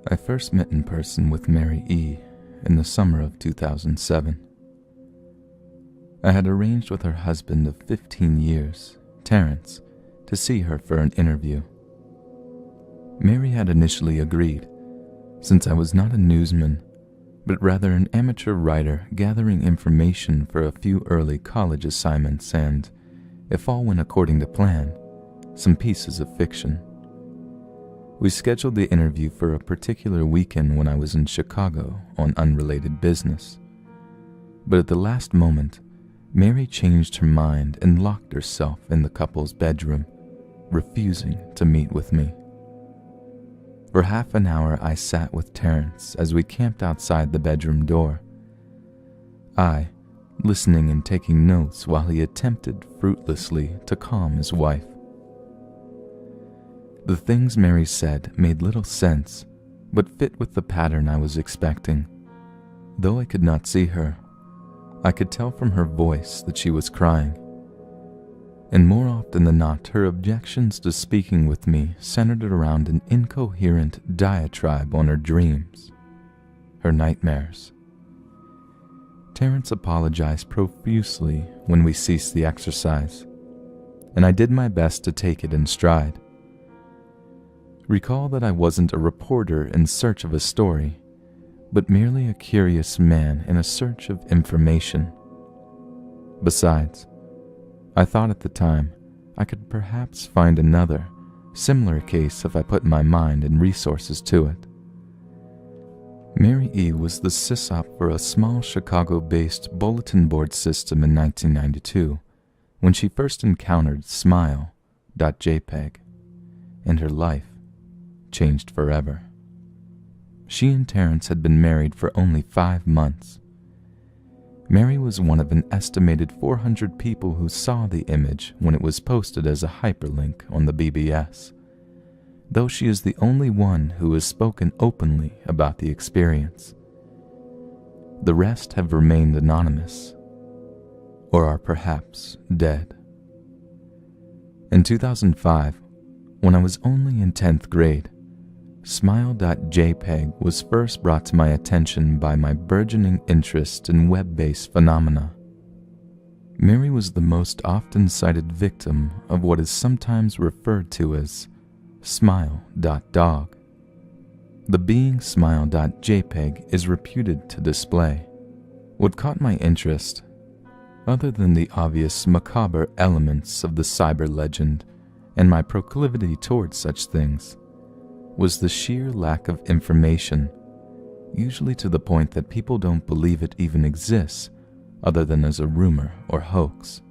I first met in person with Mary E. in the summer of 2007. I had arranged with her husband of 15 years, Terrence, to see her for an interview. Mary had initially agreed, since I was not a newsman, but rather an amateur writer gathering information for a few early college assignments and, if all went according to plan, some pieces of fiction. We scheduled the interview for a particular weekend when I was in Chicago on unrelated business. But at the last moment, Mary changed her mind and locked herself in the couple's bedroom, refusing to meet with me. For half an hour I sat with Terrence as we camped outside the bedroom door. I, listening and taking notes while he attempted fruitlessly to calm his wife. The things Mary said made little sense, but fit with the pattern I was expecting. Though I could not see her, I could tell from her voice that she was crying. And more often than not, her objections to speaking with me centered around an incoherent diatribe on her dreams, her nightmares. Terrence apologized profusely when we ceased the exercise, and I did my best to take it in stride. Recall that I wasn't a reporter in search of a story, but merely a curious man in a search of information. Besides, I thought at the time I could perhaps find another, similar case if I put my mind and resources to it. Mary E. was the sysop for a small Chicago-based bulletin board system in 1992 when she first encountered Smile.jpg, and her life changed forever. She and Terrence had been married for only 5 months. Mary was one of an estimated 400 people who saw the image when it was posted as a hyperlink on the BBS, though she is the only one who has spoken openly about the experience. The rest have remained anonymous, or are perhaps dead. In 2005, when I was only in 10th grade, Smile.jpg was first brought to my attention by my burgeoning interest in web-based phenomena. Mary was the most often cited victim of what is sometimes referred to as Smile.dog. The being Smile.jpg is reputed to display. What caught my interest, other than the obvious macabre elements of the cyber legend and my proclivity towards such things, was the sheer lack of information, usually to the point that people don't believe it even exists other than as a rumor or hoax.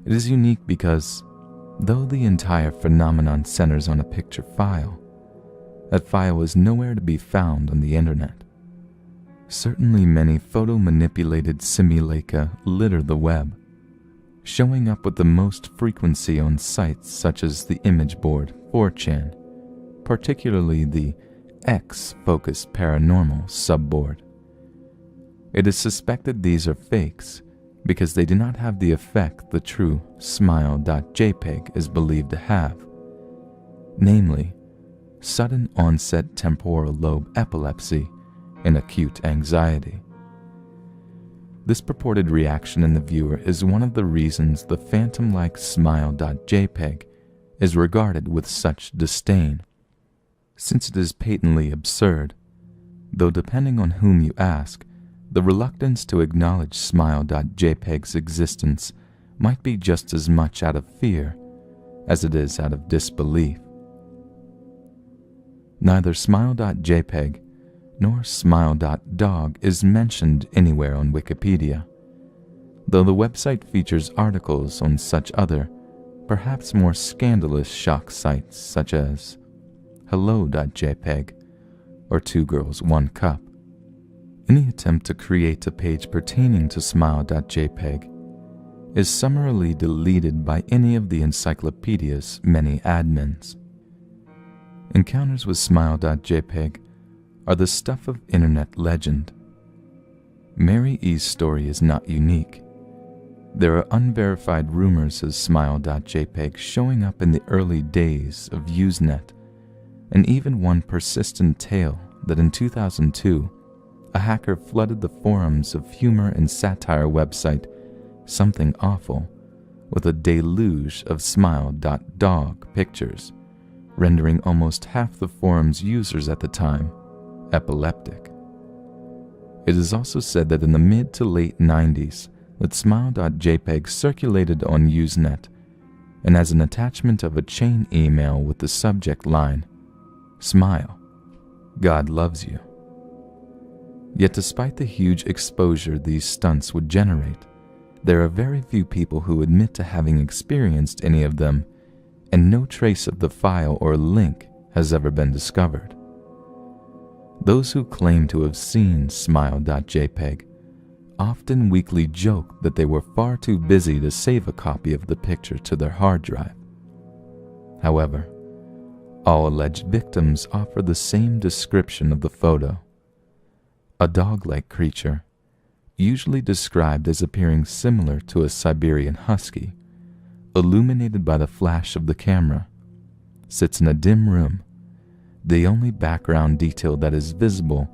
It is unique because, though the entire phenomenon centers on a picture file, that file is nowhere to be found on the internet. Certainly many photo-manipulated simulacra litter the web, showing up with the most frequency on sites such as the image board 4chan, particularly the X-focused paranormal subboard. It is suspected these are fakes because they do not have the effect the true Smile.jpg is believed to have, namely, sudden onset temporal lobe epilepsy and acute anxiety. This purported reaction in the viewer is one of the reasons the phantom-like Smile.jpg is regarded with such disdain, since it is patently absurd, though depending on whom you ask, the reluctance to acknowledge Smile.jpg's existence might be just as much out of fear as it is out of disbelief. Neither Smile.jpg nor Smile.dog is mentioned anywhere on Wikipedia, though the website features articles on such other, perhaps more scandalous shock sites such as Hello.jpg or 2 Girls 1 Cup. Any attempt to create a page pertaining to Smile.jpg is summarily deleted by any of the encyclopedia's many admins. Encounters with Smile.jpg are the stuff of internet legend. Mary E.'s story is not unique. There are unverified rumors of Smile.jpg showing up in the early days of Usenet and even one persistent tale that in 2002, a hacker flooded the forums of humor and satire website Something Awful with a deluge of smile.dog pictures, rendering almost half the forum's users at the time epileptic. It is also said that in the mid to late 90s, that smile.jpg circulated on Usenet, and as an attachment of a chain email with the subject line, "Smile, God loves you." Yet despite the huge exposure these stunts would generate, there are very few people who admit to having experienced any of them, and no trace of the file or link has ever been discovered. Those who claim to have seen smile.jpg often weakly joke that they were far too busy to save a copy of the picture to their hard drive. However, all alleged victims offer the same description of the photo: a dog-like creature, usually described as appearing similar to a Siberian husky, illuminated by the flash of the camera, sits in a dim room, the only background detail that is visible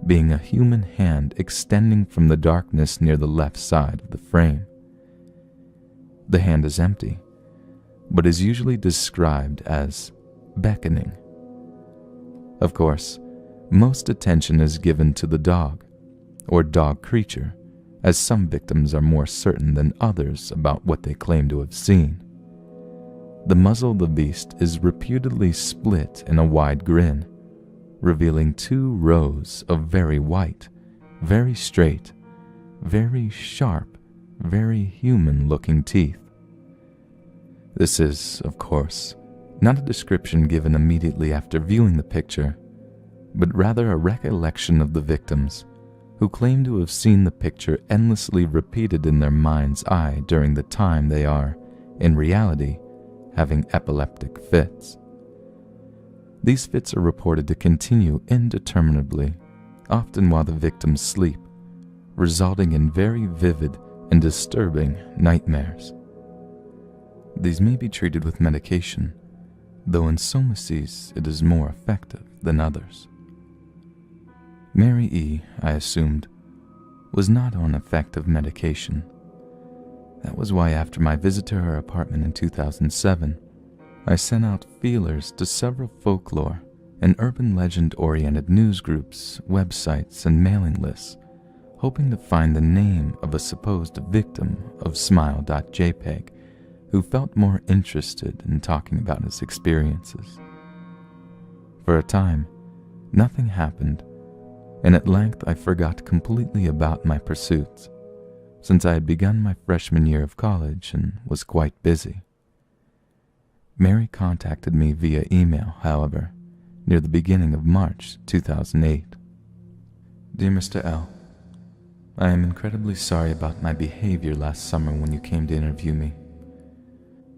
being a human hand extending from the darkness near the left side of the frame. The hand is empty, but is usually described as beckoning. Of course, most attention is given to the dog, or dog creature, as some victims are more certain than others about what they claim to have seen. The muzzle of the beast is reputedly split in a wide grin, revealing 2 rows of very white, very straight, very sharp, very human-looking teeth. This is, of course, not a description given immediately after viewing the picture, but rather a recollection of the victims, who claim to have seen the picture endlessly repeated in their mind's eye during the time they are, in reality, having epileptic fits. These fits are reported to continue indeterminably, often while the victims sleep, resulting in very vivid and disturbing nightmares. These may be treated with medication, though in some cases it is more effective than others. Mary E., I assumed, was not on effective medication. That was why after my visit to her apartment in 2007, I sent out feelers to several folklore and urban legend-oriented news groups, websites, and mailing lists, hoping to find the name of a supposed victim of smile.jpg who felt more interested in talking about his experiences. For a time, nothing happened, and at length I forgot completely about my pursuits, since I had begun my freshman year of college and was quite busy. Mary contacted me via email, however, near the beginning of March 2008. Dear Mr. L., I am incredibly sorry about my behavior last summer when you came to interview me.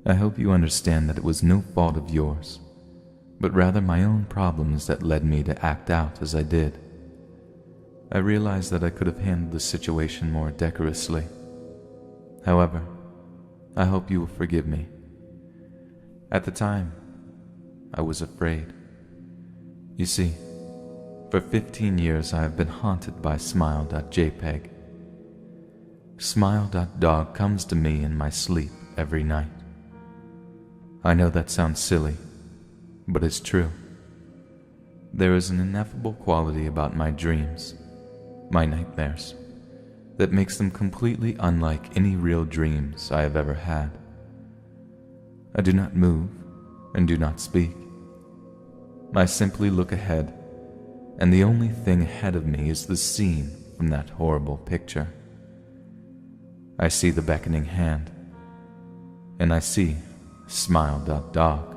I hope you understand that it was no fault of yours, but rather my own problems that led me to act out as I did. I realized that I could have handled the situation more decorously. However, I hope you will forgive me. At the time, I was afraid. You see, for 15 years I have been haunted by smile.jpg. Smile.dog comes to me in my sleep every night. I know that sounds silly, but it's true. There is an ineffable quality about my dreams, my nightmares, that makes them completely unlike any real dreams I have ever had. I do not move and do not speak. I simply look ahead, and the only thing ahead of me is the scene from that horrible picture. I see the beckoning hand, and I see smile.dog.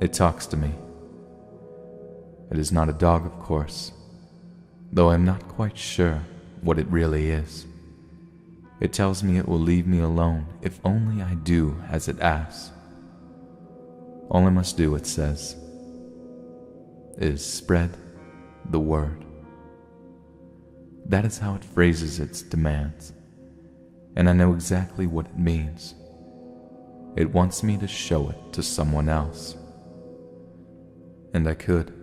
It talks to me. It is not a dog, of course, though I am not quite sure what it really is. It tells me it will leave me alone if only I do as it asks. All I must do, it says, is spread the word. That is how it phrases its demands, and I know exactly what it means. It wants me to show it to someone else. And I could.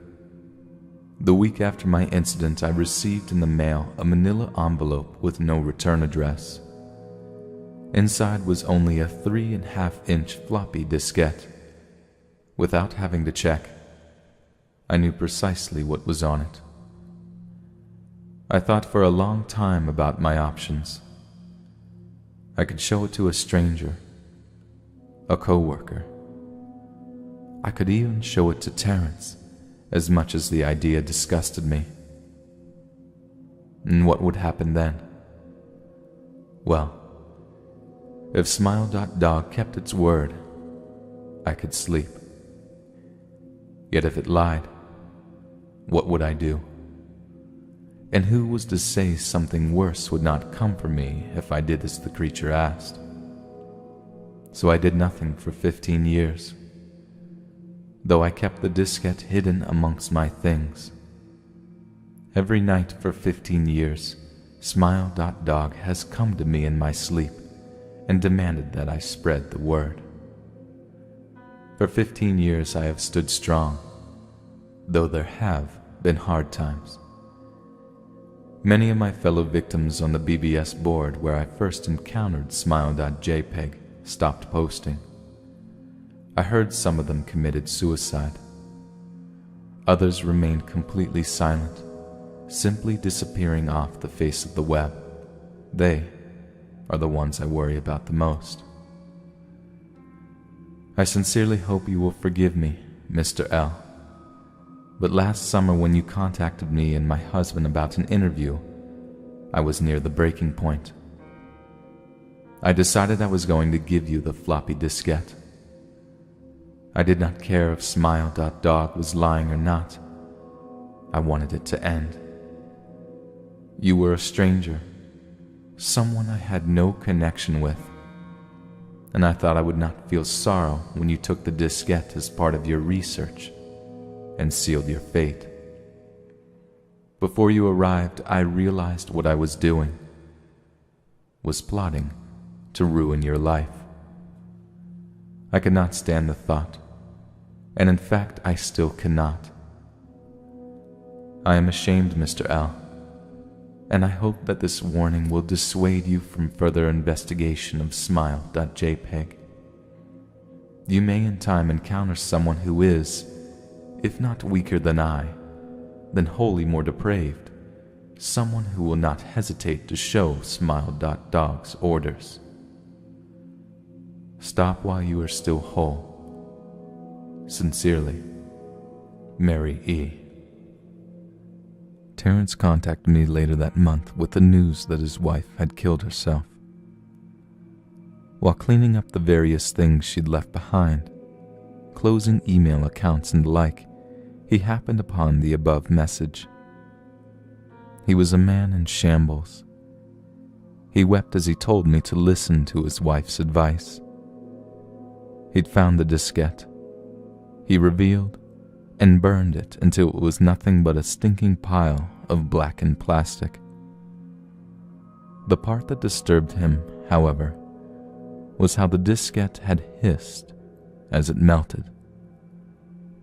The week after my incident, I received in the mail a manila envelope with no return address. Inside was only a 3.5-inch floppy diskette. Without having to check, I knew precisely what was on it. I thought for a long time about my options. I could show it to a stranger, a coworker. I could even show it to Terrence, as much as the idea disgusted me. And what would happen then? Well, if Smile.Dog kept its word, I could sleep. Yet if it lied, what would I do? And who was to say something worse would not come for me if I did as the creature asked? So I did nothing for 15 years, though I kept the diskette hidden amongst my things. Every night for 15 years, Smile.Dog has come to me in my sleep and demanded that I spread the word. For 15 years I have stood strong, though there have been hard times. Many of my fellow victims on the BBS board where I first encountered Smile.jpg stopped posting. I heard some of them committed suicide. Others remained completely silent, simply disappearing off the face of the web. They are the ones I worry about the most. I sincerely hope you will forgive me, Mr. L. But last summer when you contacted me and my husband about an interview, I was near the breaking point. I decided I was going to give you the floppy diskette. I did not care if Smile.Dog was lying or not. I wanted it to end. You were a stranger, someone I had no connection with, and I thought I would not feel sorrow when you took the diskette as part of your research and sealed your fate. Before you arrived, I realized what I was doing, was plotting to ruin your life. I could not stand the thought, and in fact I still cannot. I am ashamed, Mr. L, and I hope that this warning will dissuade you from further investigation of Smile.jpg. You may in time encounter someone who is, if not weaker than I, then wholly more depraved, someone who will not hesitate to show Smile.Dog's orders. Stop while you are still whole. Sincerely, Mary E. Terrence contacted me later that month with the news that his wife had killed herself. While cleaning up the various things she'd left behind, closing email accounts and the like, he happened upon the above message. He was a man in shambles. He wept as he told me to listen to his wife's advice. He'd found the diskette. He revealed and burned it until it was nothing but a stinking pile of blackened plastic. The part that disturbed him, however, was how the diskette had hissed as it melted,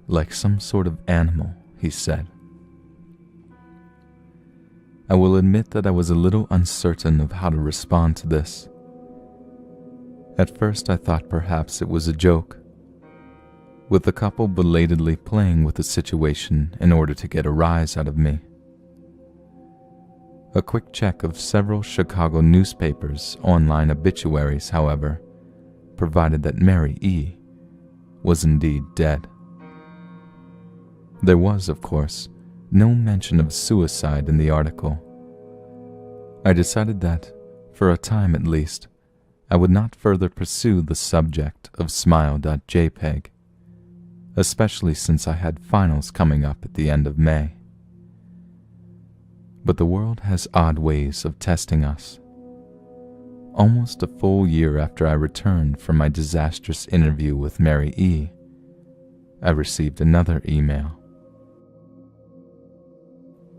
like some sort of animal, he said. I will admit that I was a little uncertain of how to respond to this. At first I thought perhaps it was a joke, with the couple belatedly playing with the situation in order to get a rise out of me. A quick check of several Chicago newspapers' online obituaries, however, provided that Mary E. was indeed dead. There was, of course, no mention of suicide in the article. I decided that, for a time at least, I would not further pursue the subject of Smile.jpg, especially since I had finals coming up at the end of May. But the world has odd ways of testing us. Almost a full year after I returned from my disastrous interview with Mary E., I received another email.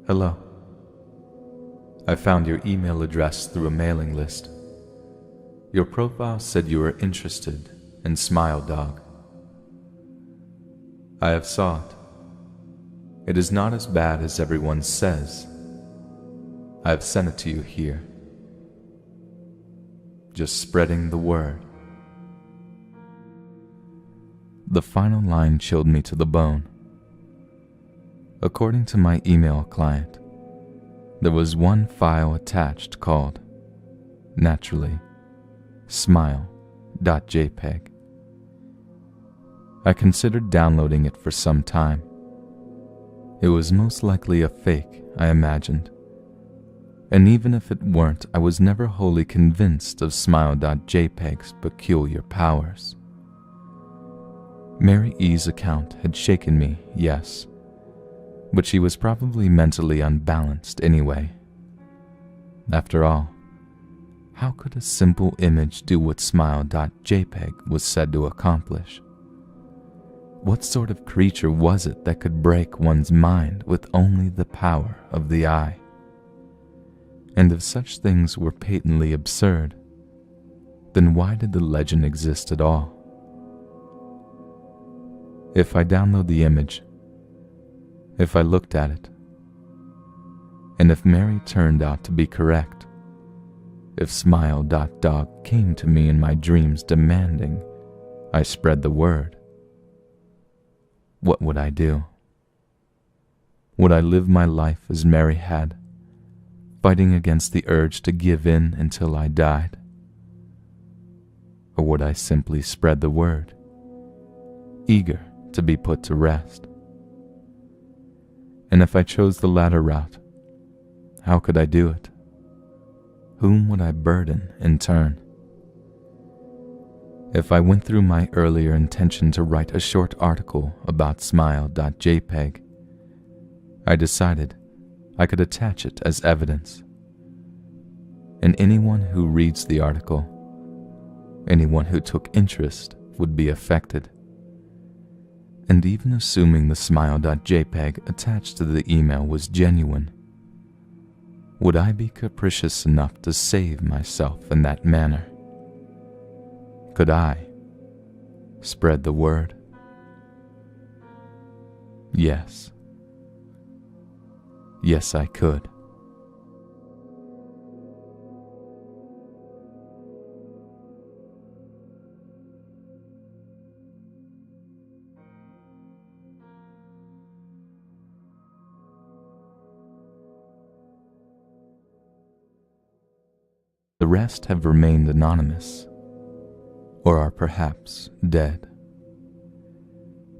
Hello. I found your email address through a mailing list. Your profile said you were interested in Smile Dog. I have saw it It is not as bad as everyone says. I have sent it to you here. Just spreading the word. The final line chilled me to the bone. According to my email client, there was one file attached called, naturally, smile.jpg. I considered downloading it for some time. It was most likely a fake, I imagined. And even if it weren't, I was never wholly convinced of smile.jpg's peculiar powers. Mary E's account had shaken me, yes, but she was probably mentally unbalanced anyway. After all, how could a simple image do what smile.jpg was said to accomplish? What sort of creature was it that could break one's mind with only the power of the eye? And if such things were patently absurd, then why did the legend exist at all? If I download the image, if I looked at it, and if Mary turned out to be correct, if smile.dog came to me in my dreams demanding I spread the word, what would I do? Would I live my life as Mary had, fighting against the urge to give in until I died? Or would I simply spread the word, eager to be put to rest? And if I chose the latter route, how could I do it? Whom would I burden in turn? If I went through my earlier intention to write a short article about smile.jpg, I decided I could attach it as evidence. And anyone who reads the article, anyone who took interest, would be affected. And even assuming the smile.jpg attached to the email was genuine, would I be capricious enough to save myself in that manner? Could I spread the word? Yes. Yes, I could. The rest have remained anonymous, or are perhaps dead.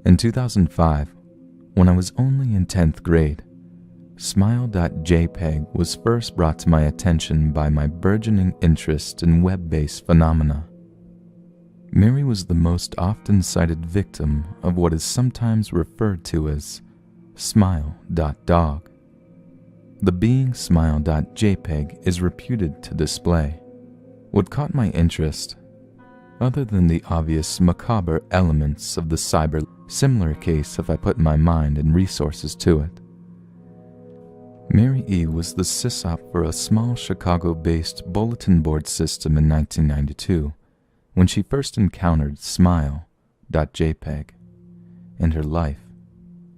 In 2005, when I was only in 10th grade, smile.jpg was first brought to my attention by my burgeoning interest in web-based phenomena. Mary was the most often cited victim of what is sometimes referred to as smile.dog. The being smile.jpg is reputed to display. What caught my interest, other than the obvious macabre elements of the similar case if I put my mind and resources to it. Mary E. was the sysop for a small Chicago-based bulletin board system in 1992 when she first encountered smile.jpg, and her life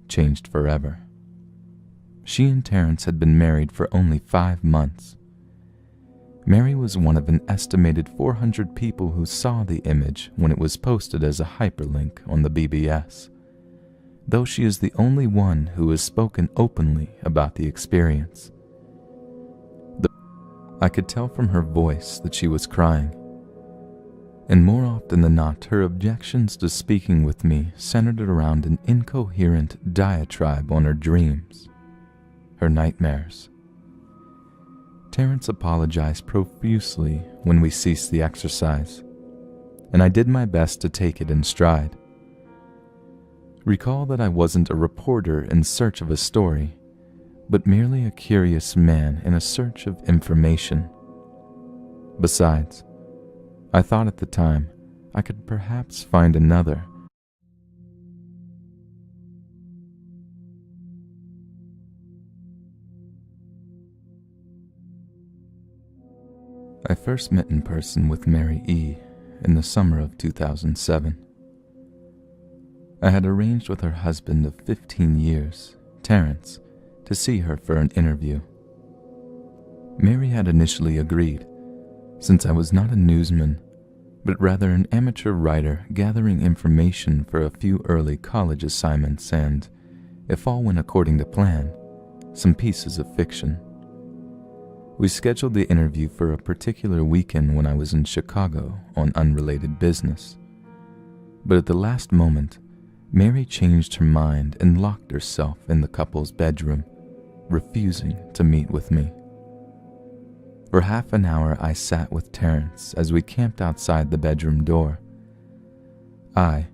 changed forever. She and Terrence had been married for only 5 months. Mary was one of an estimated 400 people who saw the image when it was posted as a hyperlink on the BBS, though she is the only one who has spoken openly about the experience. I could tell from her voice that she was crying, and more often than not, her objections to speaking with me centered around an incoherent diatribe on her dreams, her nightmares. Terrence apologized profusely when we ceased the exercise, and I did my best to take it in stride. Recall that I wasn't a reporter in search of a story, but merely a curious man in a search of information. Besides, I thought at the time I could perhaps find another. I first met in person with Mary E. in the summer of 2007. I had arranged with her husband of 15 years Terence, to see her for an interview. Mary had initially agreed, since I was not a newsman, but rather an amateur writer gathering information for a few early college assignments and, if all went according to plan, some pieces of fiction. We scheduled the interview for a particular weekend when I was in Chicago on unrelated business. But at the last moment, Mary changed her mind and locked herself in the couple's bedroom, refusing to meet with me. For half an hour I sat with Terence as we camped outside the bedroom door. I,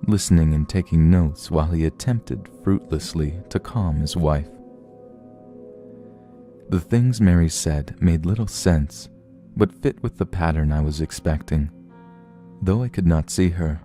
listening and taking notes while he attempted fruitlessly to calm his wife. The things Mary said made little sense, but fit with the pattern I was expecting. Though I could not see her,